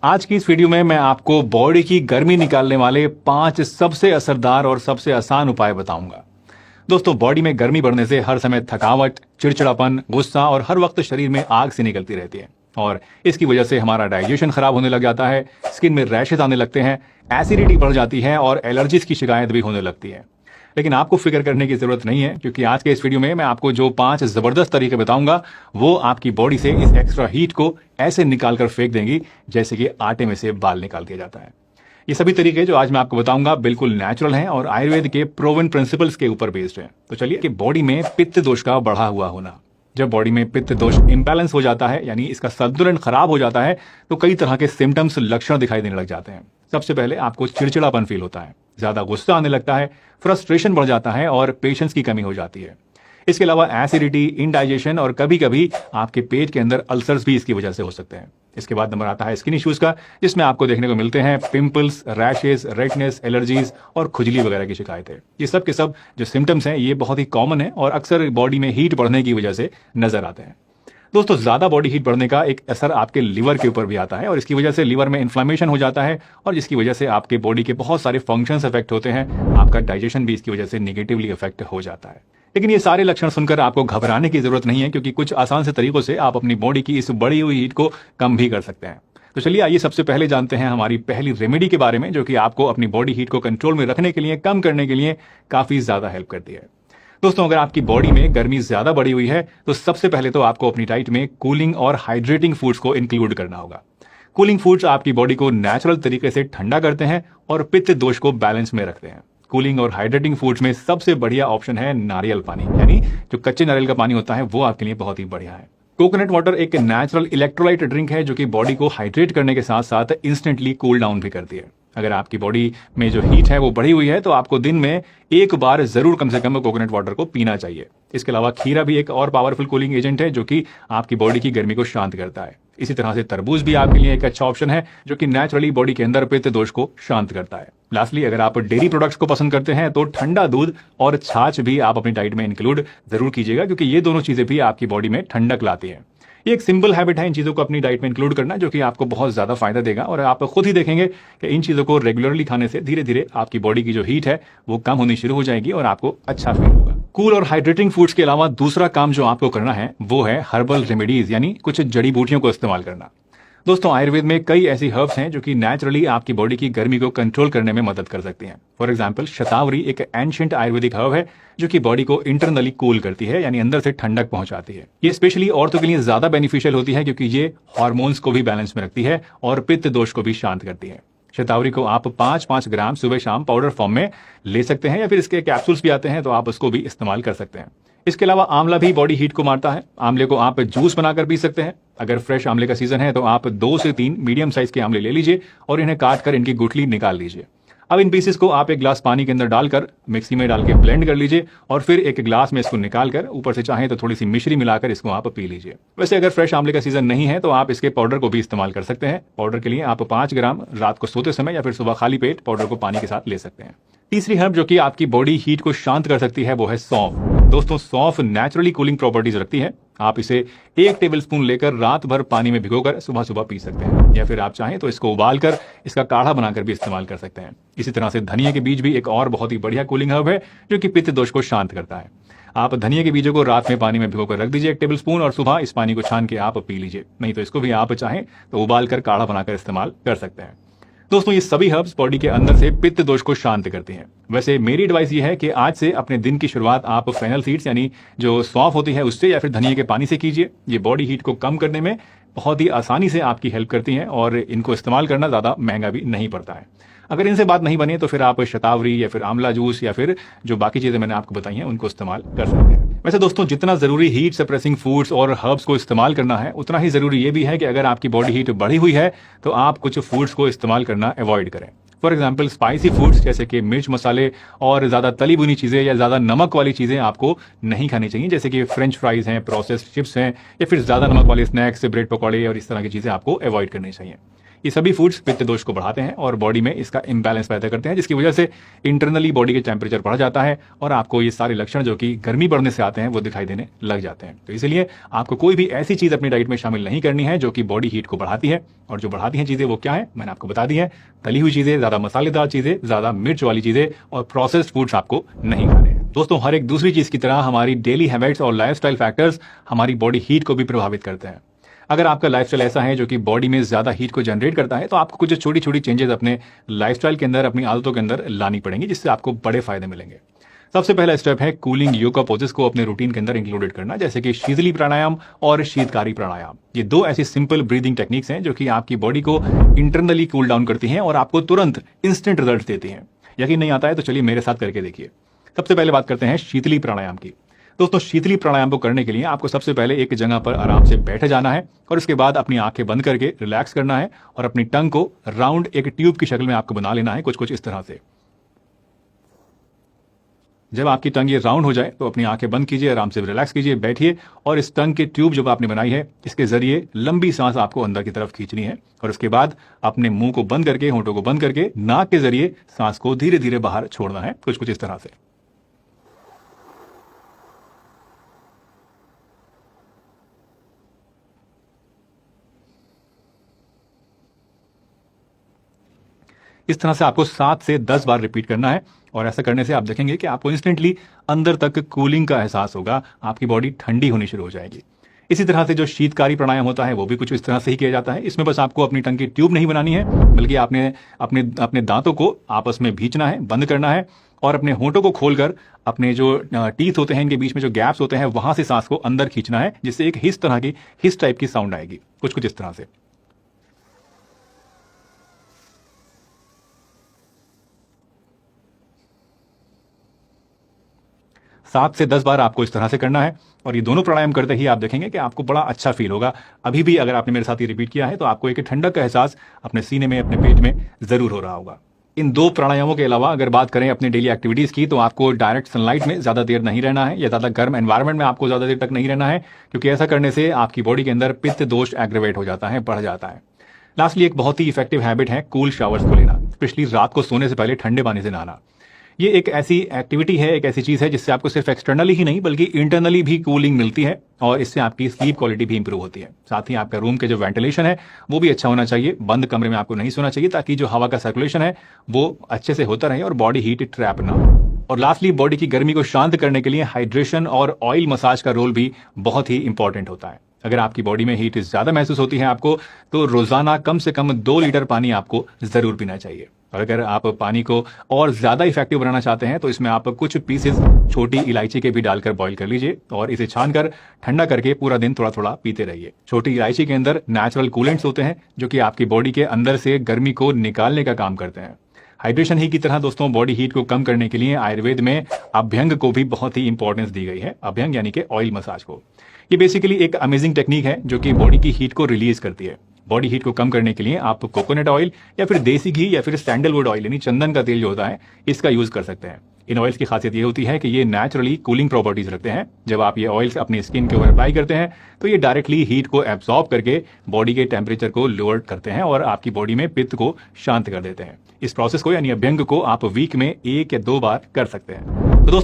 आज की इस वीडियो में मैं आपको बॉडी की गर्मी निकालने वाले 5 सबसे असरदार और सबसे आसान उपाय बताऊंगा। दोस्तों, बॉडी में गर्मी बढ़ने से हर समय थकावट, चिड़चिड़ापन, गुस्सा और हर वक्त शरीर में आग सी निकलती रहती है और इसकी वजह से हमारा डाइजेशन खराब होने लग जाता है, स्किन में रैशेज आने लगते हैं, एसिडिटी बढ़ जाती है और एलर्जीज की शिकायत भी होने लगती है। लेकिन आपको फिक्र करने की जरूरत नहीं है, क्योंकि आज के इस वीडियो में मैं आपको जो 5 जबरदस्त तरीके बताऊंगा वो आपकी बॉडी से इस एक्स्ट्रा हीट को ऐसे निकाल कर फेंक देंगी जैसे कि आटे में से बाल निकाल दिया जाता है। ये सभी तरीके जो आज मैं आपको बताऊंगा बिल्कुल नेचुरल हैं और आयुर्वेद के प्रूवन प्रिंसिपल्स के ऊपर बेस्ड हैं। तो चलिए कि बॉडी में पित्त दोष का बढ़ा हुआ होना। जब बॉडी में पित्त दोष इंबैलेंस हो जाता है, यानी इसका संतुलन खराब हो जाता है, तो कई तरह के सिम्टम्स, लक्षण दिखाई देने लग जाते हैं। सबसे पहले आपको चिड़चिड़ापन फील होता है, ज्यादा गुस्सा आने लगता है, फ्रस्ट्रेशन बढ़ जाता है और पेशेंस की कमी हो जाती है। इसके अलावा एसिडिटी, इंडाइजेशन और कभी कभी आपके पेट के अंदर अल्सर्स भी इसकी वजह से हो सकते हैं। इसके बाद नंबर आता है स्किन इश्यूज का, जिसमें आपको देखने को मिलते हैं पिंपल्स, रैशेज, रेडनेस, एलर्जीज और खुजली वगैरह की शिकायतें। ये सब के सब जो सिम्टम्स हैं ये बहुत ही कॉमन है और अक्सर बॉडी में हीट बढ़ने की वजह से नजर आते हैं। दोस्तों, ज्यादा बॉडी हीट बढ़ने का एक असर आपके लिवर के ऊपर भी आता है और इसकी वजह से लिवर में इन्फ्लेमेशन हो जाता है और जिसकी वजह से आपके बॉडी के बहुत सारे फंक्शंस अफेक्ट होते हैं। आपका डाइजेशन भी इसकी वजह से नेगेटिवली अफेक्ट हो जाता है। लेकिन ये सारे लक्षण सुनकर आपको घबराने की जरूरत नहीं है, क्योंकि कुछ आसान से तरीकों से आप अपनी बॉडी की इस बढ़ी हुई हीट को कम भी कर सकते हैं। तो चलिए आइए सबसे पहले जानते हैं हमारी पहली रेमेडी के बारे में, जो कि आपको अपनी बॉडी हीट को कंट्रोल में रखने के लिए, कम करने के लिए काफी ज्यादा हेल्प करती है। दोस्तों, अगर आपकी बॉडी में गर्मी ज्यादा बढ़ी हुई है तो सबसे पहले तो आपको अपनी डाइट में कूलिंग और हाइड्रेटिंग फूड्स को इंक्लूड करना होगा। कूलिंग फूड्स आपकी बॉडी को नेचुरल तरीके से ठंडा करते हैं और पित्त दोष को बैलेंस में रखते हैं। कूलिंग और हाइड्रेटिंग फूड्स में सबसे बढ़िया ऑप्शन है नारियल पानी, यानी जो कच्चे नारियल का पानी होता है वो आपके लिए बहुत ही बढ़िया है। कोकोनट वाटर एक नेचुरल इलेक्ट्रोलाइट ड्रिंक है जो कि बॉडी को हाइड्रेट करने के साथ साथ इंस्टेंटली कूल डाउन भी करती है। अगर आपकी बॉडी में जो हीट है वो बढ़ी हुई है तो आपको दिन में एक बार जरूर कम से कम कोकोनट वाटर को पीना चाहिए। इसके अलावा खीरा भी एक और पावरफुल कूलिंग एजेंट है जो कि आपकी बॉडी की गर्मी को शांत करता है। इसी तरह से तरबूज भी आपके लिए एक अच्छा ऑप्शन है जो कि नेचुरली बॉडी के अंदर पित्त दोष को शांत करता है। लास्टली, अगर आप डेयरी प्रोडक्ट्स को पसंद करते हैं तो ठंडा दूध और छाछ भी आप अपनी डाइट में इंक्लूड जरूर कीजिएगा, क्योंकि ये दोनों चीजें भी आपकी बॉडी में ठंडक लाती है। ये एक सिंपल हैबिट है इन चीजों को अपनी डाइट में इंक्लूड करना, जो कि आपको बहुत ज्यादा फायदा देगा और आप खुद ही देखेंगे कि इन चीजों को रेगुलरली खाने से धीरे धीरे आपकी बॉडी की जो हीट है वो कम होनी शुरू हो जाएगी और आपको अच्छा फील होगा। कूल और हाइड्रेटिंग फूड्स के अलावा दूसरा काम जो आपको करना है वो है हर्बल रेमेडीज, यानी कुछ जड़ी बूटियों को इस्तेमाल करना। दोस्तों, आयुर्वेद में कई ऐसी हर्ब्स हैं जो कि नेचुरली आपकी बॉडी की गर्मी को कंट्रोल करने में मदद कर सकती हैं। फॉर एग्जांपल, शतावरी एक एंशिएंट आयुर्वेदिक हर्ब है जो कि बॉडी को इंटरनली कूल करती है, यानी अंदर से ठंडक पहुंचाती है। ये स्पेशली औरतों के लिए ज्यादा बेनिफिशियल होती है, क्योंकि ये हार्मोन्स को भी बैलेंस में रखती है और पित्त दोष को भी शांत करती है। शतावरी को आप 5-5 ग्राम सुबह शाम पाउडर फॉर्म में ले सकते हैं, या फिर इसके कैप्सूल्स भी आते हैं तो आप उसको भी इस्तेमाल कर सकते हैं। इसके अलावा आंवला भी बॉडी हीट को मारता है। आंवले को आप जूस बनाकर पी सकते हैं। अगर फ्रेश आंवले का सीजन है तो आप 2 से 3 मीडियम साइज के आंवले ले लीजिए और इन्हें काट कर इनकी गुठली निकाल लीजिए। अब इन पीसेस को आप एक ग्लास पानी के अंदर डालकर मिक्सी में डाल के ब्लेंड कर लीजिए और फिर एक ग्लास में इसको निकालकर ऊपर से चाहें तो थोड़ी सी मिश्री मिलाकर इसको आप पी लीजिए। वैसे अगर फ्रेश आंवले का सीजन नहीं है तो आप इसके पाउडर को भी इस्तेमाल कर सकते हैं। पाउडर के लिए आप 5 ग्राम रात को सोते समय या फिर सुबह खाली पेट पाउडर को पानी के साथ ले सकते हैं। तीसरी हर्ब जो कि आपकी बॉडी हीट को शांत कर सकती है वो है सौंफ। दोस्तों, सौंफ नेचुरली कूलिंग प्रॉपर्टीज रखती है। आप इसे 1 टेबलस्पून लेकर रात भर पानी में भिगोकर सुबह सुबह पी सकते हैं, या फिर आप चाहें तो इसको उबालकर इसका काढ़ा बनाकर भी इस्तेमाल कर सकते हैं। इसी तरह से धनिया के बीज भी एक और बहुत ही बढ़िया कूलिंग हर्ब है जो कि पित्त दोष को शांत करता है। आप धनिया के बीजों को रात में पानी में भिगोकर रख दीजिए 1 टेबलस्पून और सुबह इस पानी को छान के आप पी लीजिए। नहीं तो इसको भी आप चाहें तो उबालकर काढ़ा बनाकर इस्तेमाल कर सकते हैं। दोस्तों, ये सभी हर्ब्स बॉडी के अंदर से पित्त दोष को शांत करती हैं। वैसे मेरी एडवाइस ये है कि आज से अपने दिन की शुरुआत आप फेनल सीड्स, यानी जो सौंफ होती है उससे, या फिर धनिया के पानी से कीजिए। ये बॉडी हीट को कम करने में बहुत ही आसानी से आपकी हेल्प करती हैं और इनको इस्तेमाल करना ज्यादा महंगा भी नहीं पड़ता है। अगर इनसे बात नहीं बने तो फिर आप शतावरी या फिर आंवला जूस या फिर जो बाकी चीजें मैंने आपको बताई हैं उनको इस्तेमाल कर सकते हैं। वैसे दोस्तों, जितना जरूरी हीट सप्रेसिंग फूड्स और हर्ब्स को इस्तेमाल करना है, उतना ही जरूरी ये भी है कि अगर आपकी बॉडी हीट बढ़ी हुई है तो आप कुछ फूड्स को इस्तेमाल करना अवॉइड करें। फॉर एग्जाम्पल, स्पाइसी फूड्स जैसे कि मिर्च मसाले और ज्यादा तली भुनी चीजें या ज्यादा नमक वाली चीजें आपको नहीं खानी चाहिए, जैसे कि फ्रेंच फ्राइज हैं, प्रोसेस्ड चिप्स हैं, या फिर ज्यादा नमक वाले स्नैक्स, ब्रेड पकौड़े और इस तरह की चीजें आपको अवॉइड करनी चाहिए। ये सभी फूड्स पित्त दोष को बढ़ाते हैं और बॉडी में इसका इम्बैलेंस पैदा करते हैं, जिसकी वजह से इंटरनली बॉडी के टेम्परेचर बढ़ जाता है और आपको ये सारे लक्षण जो कि गर्मी बढ़ने से आते हैं वो दिखाई देने लग जाते हैं। तो इसलिए आपको कोई भी ऐसी चीज अपनी डाइट में शामिल नहीं करनी है जो कि बॉडी हीट को बढ़ाती है। और जो बढ़ाती हैं चीजें वो क्या है, मैंने आपको बता दी है। तली हुई चीजें, ज्यादा मसालेदार चीजें, ज्यादा मिर्च वाली चीजें और प्रोसेस्ड फूड्स आपको नहीं खाने हैं। दोस्तों, हर एक दूसरी चीज की तरह हमारी डेली हैबिट्स और लाइफस्टाइल फैक्टर्स हमारी बॉडी हीट को भी प्रभावित करते हैं। अगर आपका लाइफस्टाइल ऐसा है जो कि बॉडी में ज्यादा हीट को जनरेट करता है, तो आपको कुछ छोटी छोटी चेंजेस अपने लाइफस्टाइल के अंदर, अपनी आदतों के अंदर लानी पड़ेंगी, जिससे आपको बड़े फायदे मिलेंगे। सबसे पहला स्टेप है कूलिंग योगा पोजेस को अपने रूटीन के अंदर इंक्लूडेड करना, जैसे कि शीतली प्राणायाम और शीतकारी प्राणायाम। ये दो ऐसी सिंपल ब्रीदिंग टेक्निक्स हैं जो कि आपकी बॉडी को इंटरनली कूल डाउन करती हैं और आपको तुरंत इंस्टेंट रिजल्ट देती हैं। यकीन नहीं आता है तो चलिए मेरे साथ करके देखिए। सबसे पहले बात करते हैं शीतली प्राणायाम की। दोस्तों, शीतली प्राणायाम को करने के लिए आपको सबसे पहले एक जगह पर आराम से बैठ जाना है और उसके बाद अपनी आंखें बंद करके रिलैक्स करना है और अपनी टंग को राउंड एक ट्यूब की शक्ल में आपको बना लेना है, कुछ इस तरह से। जब आपकी टंग ये राउंड हो जाए तो अपनी आंखें बंद कीजिए, आराम से रिलैक्स कीजिए, बैठिए और इस टंग के ट्यूब जो आपने बनाई है इसके जरिए लंबी सांस आपको अंदर की तरफ खींचनी है और उसके बाद अपने मुंह को बंद करके, होंठों को बंद करके नाक के जरिए सांस को धीरे धीरे बाहर छोड़ना है, कुछ इस तरह से। 7 से 10 बार रिपीट करना है और ऐसा करने से आप देखेंगे कि आपको इंस्टेंटली अंदर तक कूलिंग का एहसास होगा, आपकी बॉडी ठंडी होनी शुरू हो जाएगी। इसी तरह से जो शीतकारी प्राणायाम होता है वो भी कुछ इस तरह से ही किया जाता है। इसमें बस आपको अपनी टंग की ट्यूब नहीं बनानी है, बल्कि आपने अपने दांतों को आपस में भींचना है, बंद करना है और अपने होंठों को खोलकर अपने जो टीथ होते हैं, इनके बीच में जो गैप्स होते हैं, वहां से सांस को अंदर खींचना है, जिससे एक हिस टाइप की साउंड आएगी, कुछ इस तरह से। 7 से 10 बार आपको इस तरह से करना है और ये दोनों प्राणायाम करते ही आप देखेंगे कि आपको बड़ा अच्छा फील होगा। अभी भी अगर आपने मेरे साथ ये रिपीट किया है तो आपको एक ठंडक का एहसास अपने सीने में, अपने पेट में जरूर हो रहा होगा। इन दो प्राणायामों के अलावा अगर बात करें अपनी डेली एक्टिविटीज की, तो आपको डायरेक्ट सनलाइट में ज्यादा देर नहीं रहना है या ज्यादा गर्म एनवायरनमेंट में आपको ज्यादा देर तक नहीं रहना है, क्योंकि ऐसा करने से आपकी बॉडी के अंदर पित्त दोष एग्रेवेट हो जाता है, बढ़ जाता है। लास्टली एक बहुत ही इफेक्टिव हैबिट है कूल शावर्स को लेना, स्पेशली रात को सोने से पहले ठंडे पानी से नहाना। ये एक ऐसी एक्टिविटी है, एक ऐसी चीज है जिससे आपको सिर्फ एक्सटर्नली ही नहीं बल्कि इंटरनली भी कूलिंग मिलती है और इससे आपकी स्लीप क्वालिटी भी इंप्रूव होती है। साथ ही आपका रूम के जो वेंटिलेशन है वो भी अच्छा होना चाहिए, बंद कमरे में आपको नहीं सोना चाहिए, ताकि जो हवा का सर्कुलेशन है वो अच्छे से होता रहे और बॉडी हीट ट्रैप ना हो। और लास्टली बॉडी की गर्मी को शांत करने के लिए हाइड्रेशन और ऑयल मसाज का रोल भी बहुत ही इंपॉर्टेंट होता है। अगर आपकी बॉडी में हीट ज्यादा महसूस होती है आपको, तो रोजाना कम से कम 2 लीटर पानी आपको जरूर पीना चाहिए। और अगर आप पानी को और ज्यादा इफेक्टिव बनाना चाहते हैं तो इसमें आप कुछ पीसेस छोटी इलायची के भी डालकर बॉईल कर लीजिए और इसे छानकर ठंडा करके पूरा दिन थोड़ा थोड़ा पीते रहिए। छोटी इलायची के अंदर नेचुरल कूलेंट्स होते हैं जो कि आपकी बॉडी के अंदर से गर्मी को निकालने का काम करते हैं। हाइड्रेशन ही की तरह दोस्तों बॉडी हीट को कम करने के लिए आयुर्वेद में अभ्यंग को भी बहुत ही इंपॉर्टेंस दी गई है। अभ्यंग यानी कि ऑयल मसाज को। ये बेसिकली एक अमेजिंग टेक्निक है जो कि बॉडी की हीट को रिलीज करती है। बॉडी हीट को कम करने के लिए आप कोकोनट ऑयल या फिर देसी घी या फिर सैंडलवुड ऑयल यानी चंदन का तेल जो होता है इसका यूज कर सकते हैं। इन ऑयल्स की खासियत ये होती है कि ये नेचुरली कूलिंग प्रॉपर्टीज रखते हैं। जब आप ये ऑयल्स अपनी स्किन के ऊपर अप्लाई करते हैं तो ये डायरेक्टली हीट को एब्सॉर्ब करके बॉडी के टेम्परेचर को लोअर करते हैं और आपकी बॉडी में पित्त को शांत कर देते हैं। इस प्रोसेस को यानी अभ्यंग को आप वीक में 1 या 2 बार कर सकते हैं। तो दोस्तों